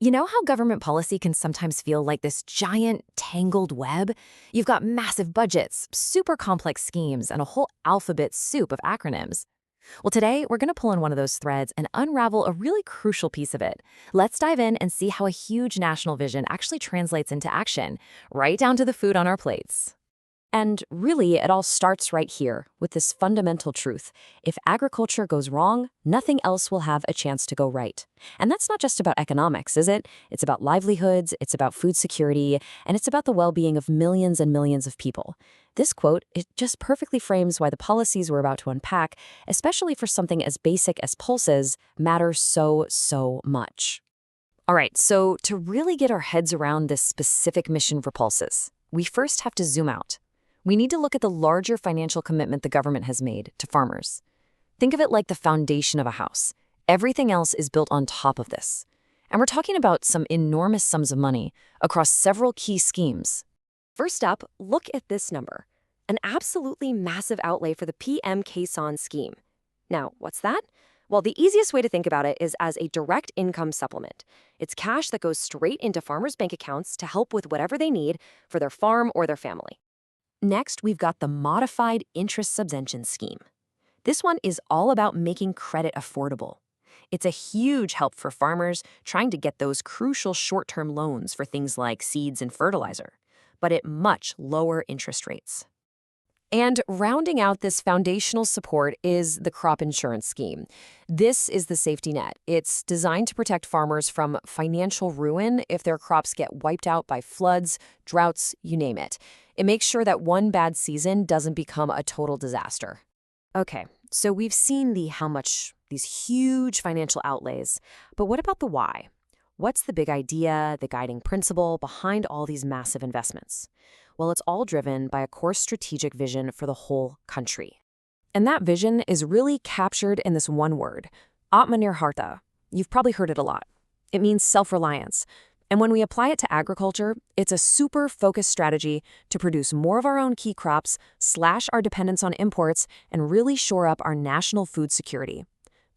You know how government policy can sometimes feel like this giant, tangled web? You've got massive budgets, super complex schemes, and a whole alphabet soup of acronyms. Well, today, we're going to pull on one of those threads and unravel a really crucial piece of it. Let's dive in and see how a huge national vision actually translates into action, right down to the food on our plates. And really, it all starts right here with this fundamental truth. If agriculture goes wrong, nothing else will have a chance to go right. And that's not just about economics, is it? It's about livelihoods, it's about food security, and it's about the well-being of millions and millions of people. This quote, it just perfectly frames why the policies we're about to unpack, especially for something as basic as pulses, matter so much. All right, so to really get our heads around this specific mission for pulses, we first have to zoom out. We need to look at the larger financial commitment the government has made to farmers. Think of it like the foundation of a house. Everything else is built on top of this. And we're talking about some enormous sums of money across several key schemes. First up, look at this number. An absolutely massive outlay for the PM Kisan scheme. Now, what's that? Well, the easiest way to think about it is as a direct income supplement. It's cash that goes straight into farmers' bank accounts to help with whatever they need for their farm or their family. Next, we've got the Modified Interest Subvention Scheme. This one is all about making credit affordable. It's a huge help for farmers trying to get those crucial short-term loans for things like seeds and fertilizer, but at much lower interest rates. And rounding out this foundational support is the Crop Insurance Scheme. This is the safety net. It's designed to protect farmers from financial ruin if their crops get wiped out by floods, droughts, you name it. It makes sure that one bad season doesn't become a total disaster. Okay, so we've seen how much, these huge financial outlays, but what about the why? What's the big idea, the guiding principle behind all these massive investments? Well, it's all driven by a core strategic vision for the whole country. And that vision is really captured in this one word, Aatmanirbharta. You've probably heard it a lot. It means self-reliance. And when we apply it to agriculture, it's a super focused strategy to produce more of our own key crops, slash our dependence on imports, and really shore up our national food security.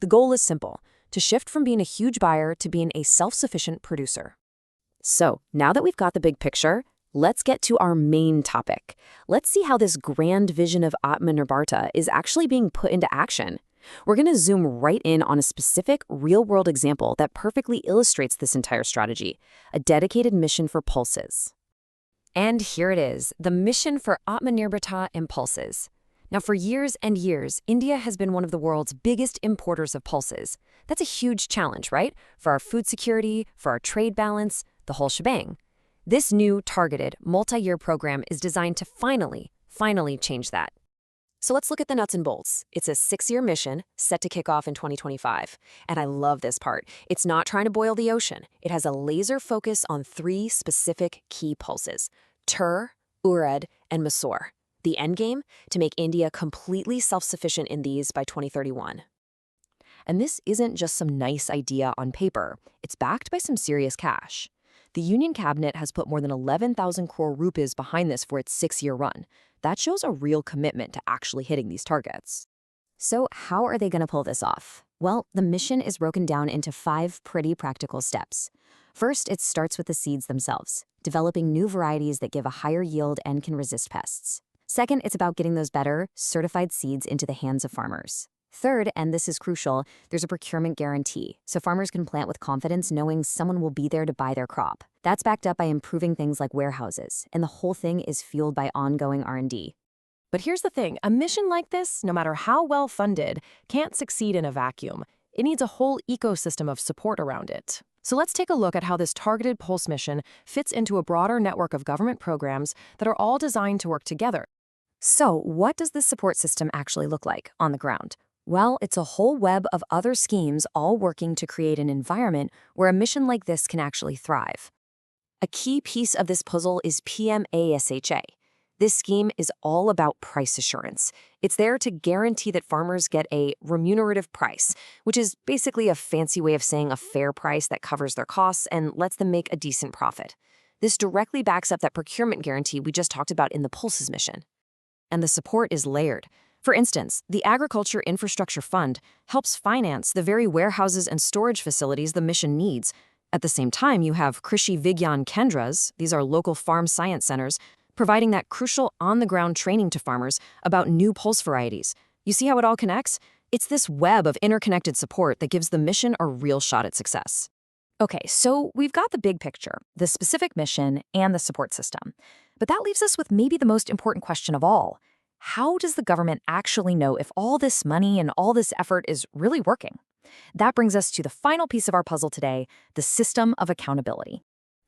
The goal is simple, to shift from being a huge buyer to being a self-sufficient producer. So, now that we've got the big picture, let's get to our main topic. Let's see how this grand vision of Aatmanirbharta is actually being put into action. We're going to zoom right in on a specific real-world example that perfectly illustrates this entire strategy, a dedicated mission for pulses. And here it is, the mission for Aatmanirbharta and pulses. Now, for years and years, India has been one of the world's biggest importers of pulses. That's a huge challenge, right? For our food security, for our trade balance, the whole shebang. This new, targeted, multi-year program is designed to finally change that. So let's look at the nuts and bolts. It's a 6-year mission set to kick off in 2025. And I love this part. It's not trying to boil the ocean. It has a laser focus on 3 specific key pulses, tur, urad, and masoor. The endgame? To make India completely self-sufficient in these by 2031. And this isn't just some nice idea on paper. It's backed by some serious cash. The Union Cabinet has put more than 11,000 crore rupees behind this for its 6-year run. That shows a real commitment to actually hitting these targets. So how are they going to pull this off? Well, the mission is broken down into 5 pretty practical steps. First, it starts with the seeds themselves, developing new varieties that give a higher yield and can resist pests. Second, it's about getting those better, certified seeds into the hands of farmers. Third, and this is crucial, there's a procurement guarantee, so farmers can plant with confidence knowing someone will be there to buy their crop. That's backed up by improving things like warehouses, and the whole thing is fueled by ongoing R&D. But here's the thing, a mission like this, no matter how well funded, can't succeed in a vacuum. It needs a whole ecosystem of support around it. So let's take a look at how this targeted pulse mission fits into a broader network of government programs that are all designed to work together. So what does this support system actually look like on the ground? Well, it's a whole web of other schemes all working to create an environment where a mission like this can actually thrive. A key piece of this puzzle is PMASHA. This scheme is all about price assurance. It's there to guarantee that farmers get a remunerative price, which is basically a fancy way of saying a fair price that covers their costs and lets them make a decent profit. This directly backs up that procurement guarantee we just talked about in the Pulses mission. And the support is layered. For instance, the Agriculture Infrastructure Fund helps finance the very warehouses and storage facilities the mission needs. At the same time, you have Krishi Vigyan Kendras, these are local farm science centers, providing that crucial on-the-ground training to farmers about new pulse varieties. You see how it all connects? It's this web of interconnected support that gives the mission a real shot at success. Okay, so we've got the big picture, the specific mission, and the support system. But that leaves us with maybe the most important question of all. How does the government actually know if all this money and all this effort is really working? That brings us to the final piece of our puzzle today, the system of accountability.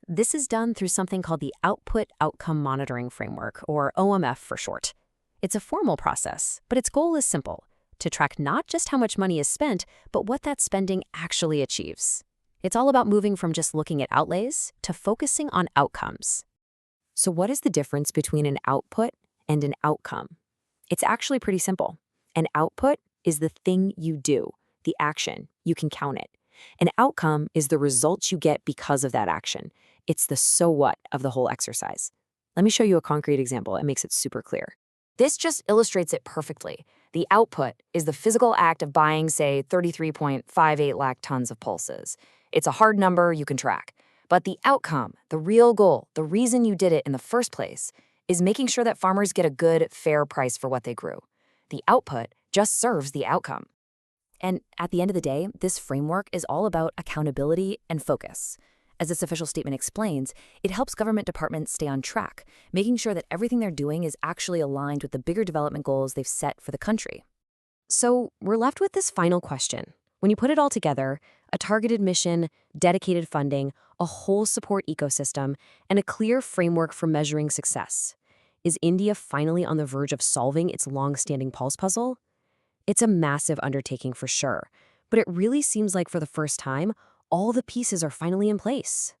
This is done through something called the Output Outcome Monitoring Framework, or OMF for short. It's a formal process, but its goal is simple: to track not just how much money is spent, but what that spending actually achieves. It's all about moving from just looking at outlays to focusing on outcomes. So what is the difference between an output and an outcome? It's actually pretty simple. An output is the thing you do, the action. You can count it. An outcome is the results you get because of that action. It's the so what of the whole exercise. Let me show you a concrete example. It makes it super clear. This just illustrates it perfectly. The output is the physical act of buying, say, 33.58 lakh tons of pulses. It's a hard number you can track. But the outcome, the real goal, the reason you did it in the first place, is making sure that farmers get a good, fair price for what they grew. The output just serves the outcome. And at the end of the day, this framework is all about accountability and focus. As this official statement explains, it helps government departments stay on track, making sure that everything they're doing is actually aligned with the bigger development goals they've set for the country. So we're left with this final question. When you put it all together, a targeted mission, dedicated funding, a whole support ecosystem, and a clear framework for measuring success, is India finally on the verge of solving its long-standing pulse puzzle? It's a massive undertaking for sure, but it really seems like for the first time, all the pieces are finally in place.